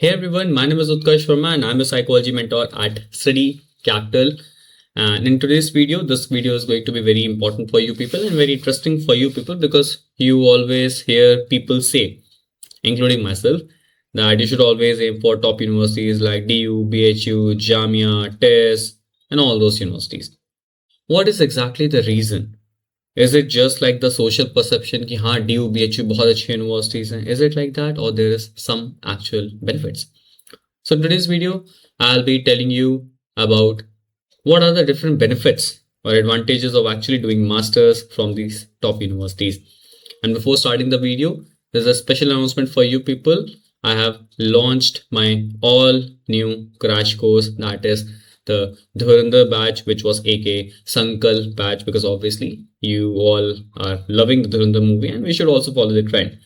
Hey everyone, my name is Utkarsh Verma and I'm a psychology mentor at Study Capital. And in today's video, this video is going to be very important for you people and very interesting for you people because you always hear people say, including myself, that you should always aim for top universities like DU, BHU, Jamia, TES, and all those universities. What is exactly the reason? Is it just like the social perception कि हाँ DU, BHU बहुत अच्छी universities हैं? Is it like that or there is some actual benefits? So in today's video, I'll be telling you about what are the different benefits or advantages of actually doing masters from these top universities. And before starting the video, there's a special announcement for you people. I have launched my all new crash course, that is the Dhurandhar batch, which was aka Sankal batch, because obviously you all are loving the Dhurandhar movie and we should also follow the trend.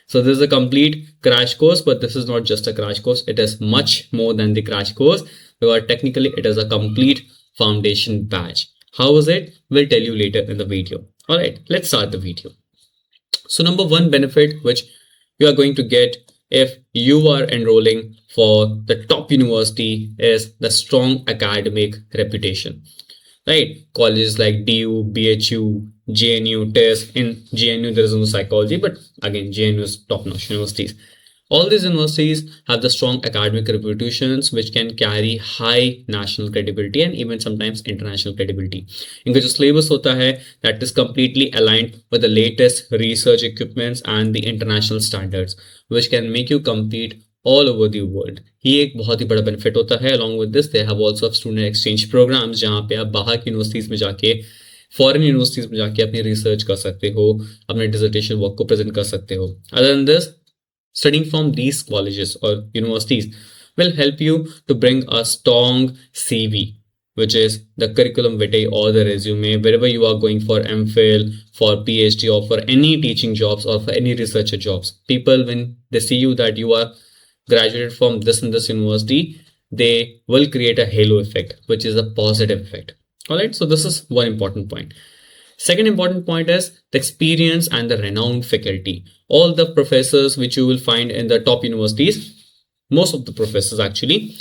So this is a complete crash course, but this is not just a crash course. It is much more than the crash course because technically it is a complete foundation batch. How is it? We'll tell you later in the video. All right, let's start the video. So number one benefit which you are going to get if you are enrolling for the top university is the strong academic reputation. Right? Colleges like DU, BHU, JNU, TES. In JNU, there is no psychology, but again, JNU is top-notch universities. All these universities have the strong academic reputations which can carry high national credibility and even sometimes international credibility. इनका जो syllabus होता है that is completely aligned with the latest research equipments and the international standards which can make you compete all over the world. ये एक बहुत ही बड़ा benefit होता है. Along with this, they have also student exchange programs जहाँ पे आप बाहर की universities में जाके फॉरेन यूनिवर्सिटीज में जाके अपनी रिसर्च कर सकते हो, अपने डिसर्टेशन वर्क को प्रेजेंट कर सकते हो. Other than this, studying from these colleges or universities will help you to bring a strong CV, which is the curriculum vitae or the resume wherever you are going for MPhil, for PhD or for any teaching jobs or for any researcher jobs. People, when they see you that you are graduated from this and this university, they will create a halo effect, which is a positive effect. All right, so this is one important point. Second important point is the experience and the renowned faculty. All the professors which you will find in the top universities, most of the professors actually,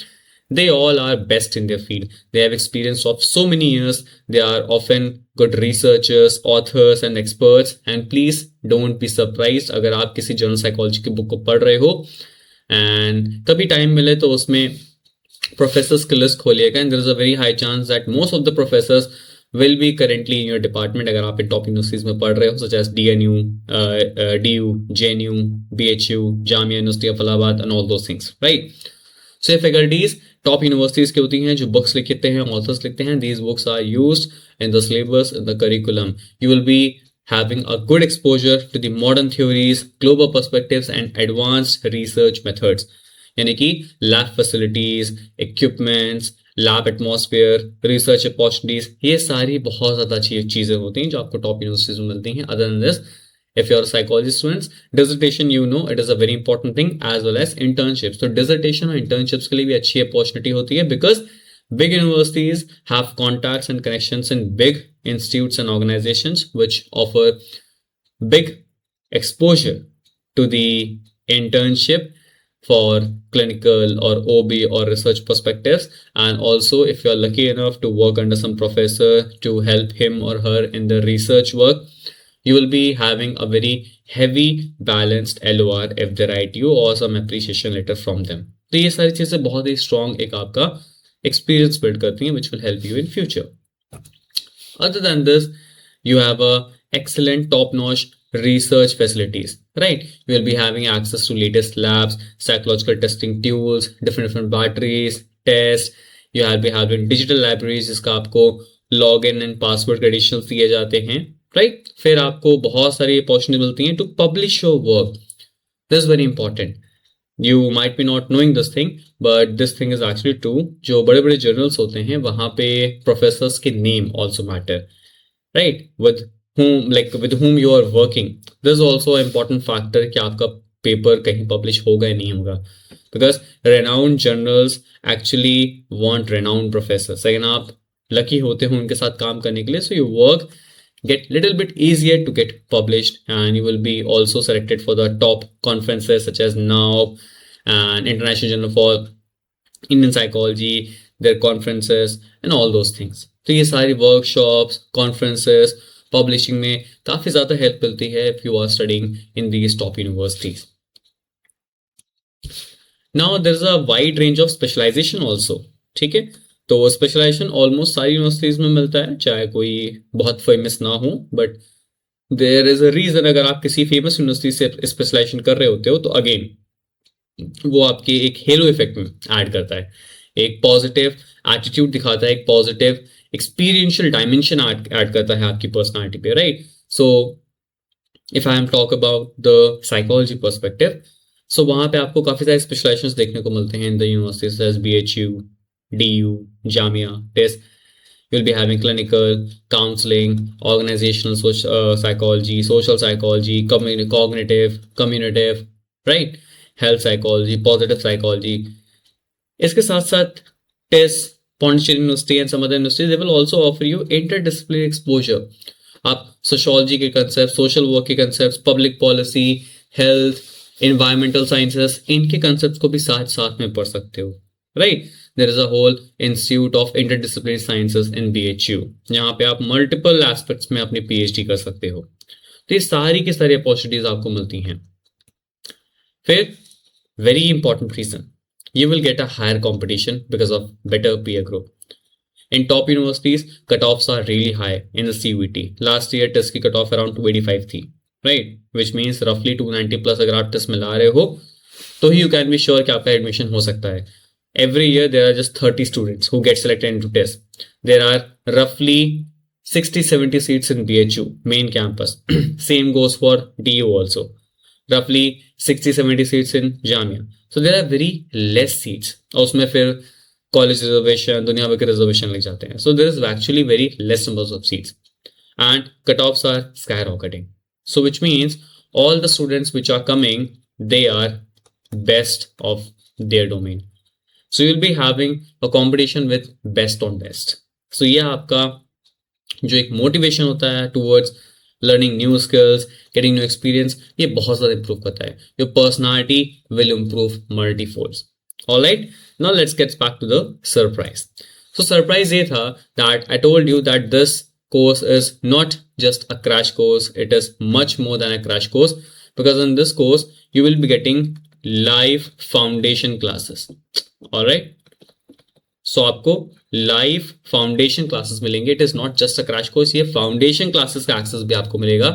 they all are best in their field. They have experience of so many years. They are often good researchers, authors and experts. And please don't be surprised अगर आप किसी journal psychology की book को पढ़ रहे हो and कभी time मिले तो उसमें professors की list खोलिएगा and there is a very high chance that most of the professors will be currently in your department अगर आप top universities में पढ़ रहे हो, such as DNU, DU, JNU, BHU, Jamia University of Allahabad and all those things, right? So ये faculties top universities की होती हैं जो books लिखते हैं, authors लिखते हैं. These books are used in the syllabus, in the curriculum. You will be having a good exposure to the modern theories, global perspectives and advanced research methods. यानी कि lab facilities, equipments, lab atmosphere, research opportunities, ये सारी बहुत ज्यादा अच्छी चीजें होती हैं जो आपको टॉप यूनिवर्सिटीज में मिलती हैं. Other than this, if you're a psychology students, dissertation, you know, it is a very important thing as well as internships. So dissertation और internships के लिए भी अच्छी अपॉर्चुनिटी होती है because big universities have contacts and connections in big institutes and organizations which offer big exposure to the internship for clinical or OB or research perspectives. And also if you're lucky enough to work under some professor to help him or her in the research work, you will be having a very heavy balanced LOR if they write you or some appreciation letter from them. तो ये सारी चीजें बहुत ही strong एक आपका experience build करती हैं which will help you in future. Other than this, you have a excellent top-notch research facilities, right? You will be having access to latest labs, psychological testing tools, different batteries, tests. You will be having digital libraries जिसका आपको login and password credentials दिए जाते हैं, right? फिर आपको बहुत सारी opportunity मिलती हैं to publish your work. This is very important. You might be not knowing this thing, but this thing is actually true. जो बड़े बड़े journals होते हैं वहाँ पे professors के name also matter, right? With whom you are working. This is also an important factor कि आपका paper कहीं publish होगा या नहीं होगा, because renowned journals actually want renowned professors. अगर आप lucky होते हो उनके साथ काम करने के लिए, so your work get little bit easier to get published and you will be also selected for the top conferences such as NAUP and International Journal for Indian Psychology, their conferences and all those things. तो ये सारी workshops, conferences, publishing में काफ़ी ज़्यादा help मिलती है if you are studying in these top universities. Now there is a wide range of specialization also. ठीक है, तो स्पेशलाइजेशन ऑलमोस्ट सारी यूनिवर्सिटीज़ में मिलता है, चाहे कोई बहुत फेमस ना हो, but there is a reason. अगर आप किसी फेमस यूनिवर्सिटी से स्पेशलाइजेशन कर रहे होते हो तो अगेन वो आपके एक हेलो इफेक्ट में ऐड करता है, एक पॉजिटिव एटीट्यूड दिखाता है, एक पॉजिटिव एक्सपीरियंशियल डायमेंशन ऐड करता है आपकी पर्सनालिटी पे, right. So if I am talk about the psychology perspective, so वहाँ पे आपको काफ़ी सारे स्पेशलाइजेशंस देखने को मिलते हैं in the universities as BHU, DU, Jamia, TIS. You'll be having clinical, counseling, organizational psychology, social psychology, cognitive, communicative, right? Health psychology, positive psychology. इसके साथ साथ TIS, Pondicherry University and some other universities, they will also offer you interdisciplinary exposure. आप sociology के concept, social work के concept, public policy, health, environmental sciences, इनके concept को भी साथ साथ में पढ़ सकते हो, right. There is a whole Institute of Interdisciplinary Sciences in BHU. यहाँ पे आप मल्टीपल एस्पेक्ट्स में अपनी PhD कर सकते हो. तो ये सारी की सारी अपॉर्चुनिटीज आपको मिलती हैं. फिर very important reason, you will get a higher competition because of better peer group. In top universities, cutoffs are really high in the CUET. Last year TIS की cutoff around 285 थी, right? Which means roughly 290 plus अगर आप TIS में ला रहे हो तो ही you can be sure कि आपका एडमिशन हो सकता है. Every year there are just 30 students who get selected into TIS. There are roughly 60-70 seats in BHU main campus. Same goes for DU also. Roughly 60-70 seats in Jamia. So there are very less seats. और उसमें फिर college reservation, दुनिया भर के reservation लग जाते हैं. So there is actually very less numbers of seats. And cutoffs are skyrocketing. So which means all the students which are coming, they are best of their domain. So you'll be having a competition with best on best. So ये आपका जो एक motivation होता है towards learning new skills, getting new experience, ये बहुत ज़्यादा improve करता है. Your personality will improve multifolds. Alright, now let's get back to the surprise. So surprise ये था that I told you that this course is not just a crash course, it is much more than a crash course, because in this course you will be getting live foundation classes. Alright, so आपको live foundation classes मिलेंगे. It is not just a crash course, ये foundation classes का access भी आपको मिलेगा.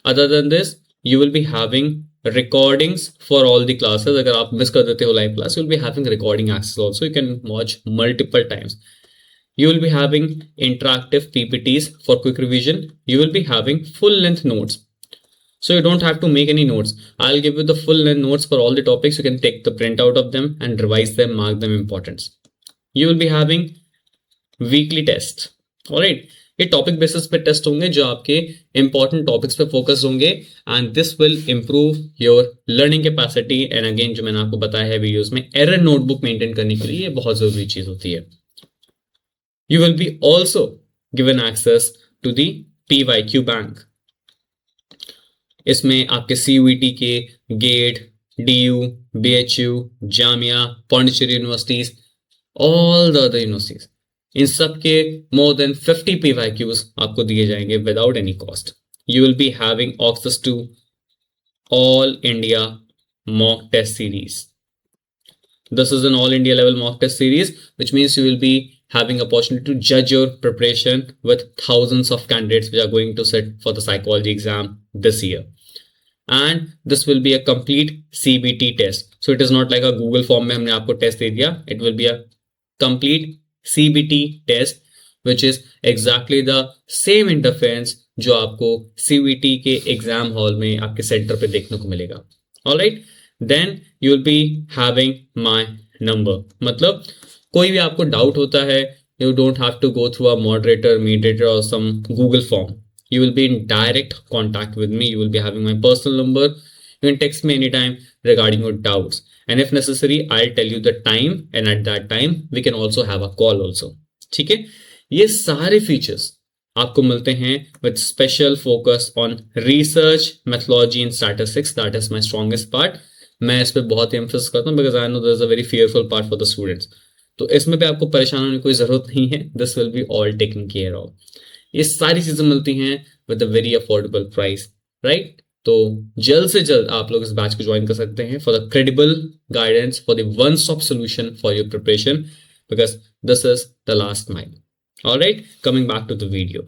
Other than this you will be having recordings for all the classes. अगर आप miss कर देते हो live class, you will be having recording access also. You can watch multiple times. You will be having interactive PPTs for quick revision. You will be having full length notes. So you don't have to make any notes. I'll give you the full length notes for all the topics. You can take the printout of them and revise them, mark them importance. You will be having weekly tests. Alright. ये topic basis पे test होंगे जो आपके important topics पे focus होंगे, and this will improve your learning capacity. And again जो मैंने आपको बताया है वीडियोस में, एरर नोटबुक मेंटेन करने के लिए ये बहुत जरूरी चीज होती है. You will be also given access to the PYQ bank. इसमें आपके CUET के GATE, DU, BHU, Jamia, Pondicherry universities, all the other universities, इन सब के more than 50 PYQs आपको दिए जाएंगे without any cost. You will be having access to all India mock test series. This is an all India level mock test series, which means you will be having opportunity to judge your preparation with thousands of candidates which are going to sit for the psychology exam this year. And this will be a complete CBT test. So it is not like a Google form में हमने आपको test दे दिया. It will be a complete CBT test, which is exactly the same interference जो आपको CBT के exam hall में आपके center पे देखने को मिलेगा. Alright, then you will be having my number. मतलब कोई भी आपको डाउट होता है, you don't have to go through a moderator, mediator or some Google form. You will be in direct contact with me. You will be having my personal number. You can text me anytime regarding your doubts. And if necessary, I'll tell you the time, and at that time, we can also have a call also. ठीक है? ये सारे features आपको मिलते हैं with special focus on research, methodology and statistics. That is my strongest part. मैं इस पे बहुत ही एम्फेसिस करता हूँ because I know this is a very fearful part for the students. तो इसमें भी आपको परेशान होने की कोई जरूरत नहीं है, this will be all taken care of. ये सारी चीजें मिलती हैं with a very affordable price, right? तो जल्द से जल्द आप लोग इस बैच को ज्वाइन कर सकते हैं for the credible guidance, for the one stop solution for your preparation, because this is the last mile. Alright, coming back to the video.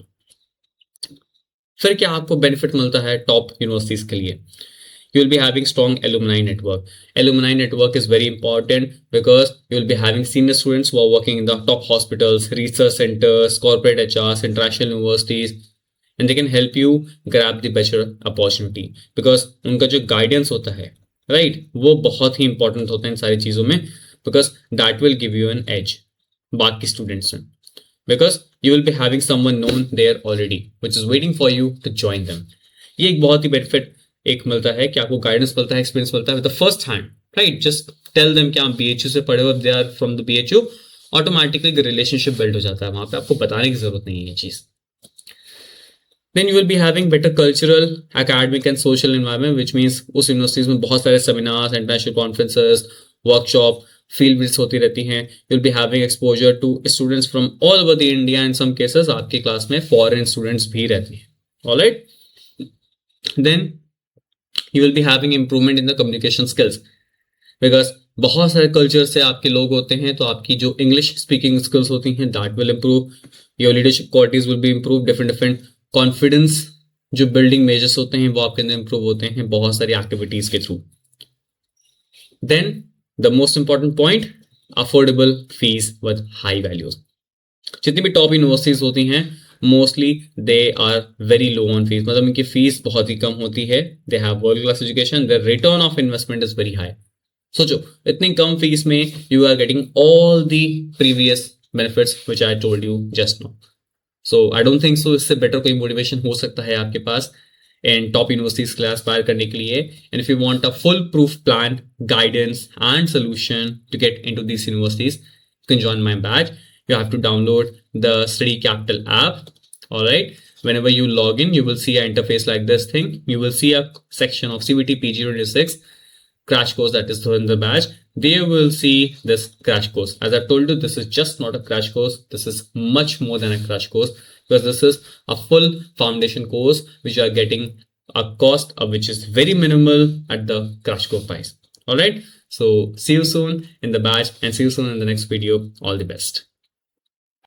फिर क्या आपको बेनिफिट मिलता है टॉप यूनिवर्सिटीज के लिए? You will be having strong alumni network. Alumni network is very important because you will be having senior students who are working in the top hospitals, research centers, corporate HRs, international universities, and they can help you grab the better opportunity because उनका जो guidance होता है, right, वो बहुत ही important होता है इन सारी चीज़ों में, because that will give you an edge बाकी students में, because you will be having someone known there already which is waiting for you to join them. ये एक बहुत ही benefit एक मिलता है कि आपको गाइडेंस मिलता है, एक्सपीरियंस मिलता है with the first hand, right? Just tell them कि आप बीएचयू से पढ़े हो, they are from the BHU, automatically relationship build हो जाता है वहां पे, आपको बताने की जरूरत नहीं है ये चीज। Then you will be having better cultural, academic and social environment, which means उस यूनिवर्सिटीज में बहुत सारे seminars, international conferences, workshop, field visits होती रहती हैं। You will be having exposure to students from all over the India, in some cases आपकी class में foreign students भी रहते हैं। Alright, then you will be having improvement in the communication skills because बहुत सारे कल्चर से आपके लोग होते हैं, तो आपकी जो इंग्लिश स्पीकिंग स्किल्स होती हैं that will improve, your leadership qualities will be improve, different confidence जो बिल्डिंग मेजर्स होते हैं वो आपके अंदर इम्प्रूव होते हैं बहुत सारी एक्टिविटीज के थ्रू। Then the most important point, affordable fees with high values. जितनी भी टॉप यूनिवर्सिटीज होती हैं mostly they are very low on fees, मतलब इनकी फीस बहुत ही कम होती है। They have world class education, their return of investment is very high. सोचो इतनी कम फीस में you are getting all the previous benefits which I told you just now. So I don't think so इससे बेटर कोई motivation हो सकता है आपके पास इन टॉप यूनिवर्सिटीज के लिए एस्पायर करने के लिए। And if you want a full proof plan, guidance and solution to get into these universities, you can join my batch. You have to download the Study Capital app. All right, whenever you log in, you will see an interface like this thing. You will see a section of CBT PG26 crash course, that is in the batch. There you will see this crash course. As I told you, this is just not a crash course. This is much more than a crash course because this is a full foundation course which you are getting a cost of which is very minimal at the crash course price. All right, so see you soon in the batch and see you soon in the next video. All the best.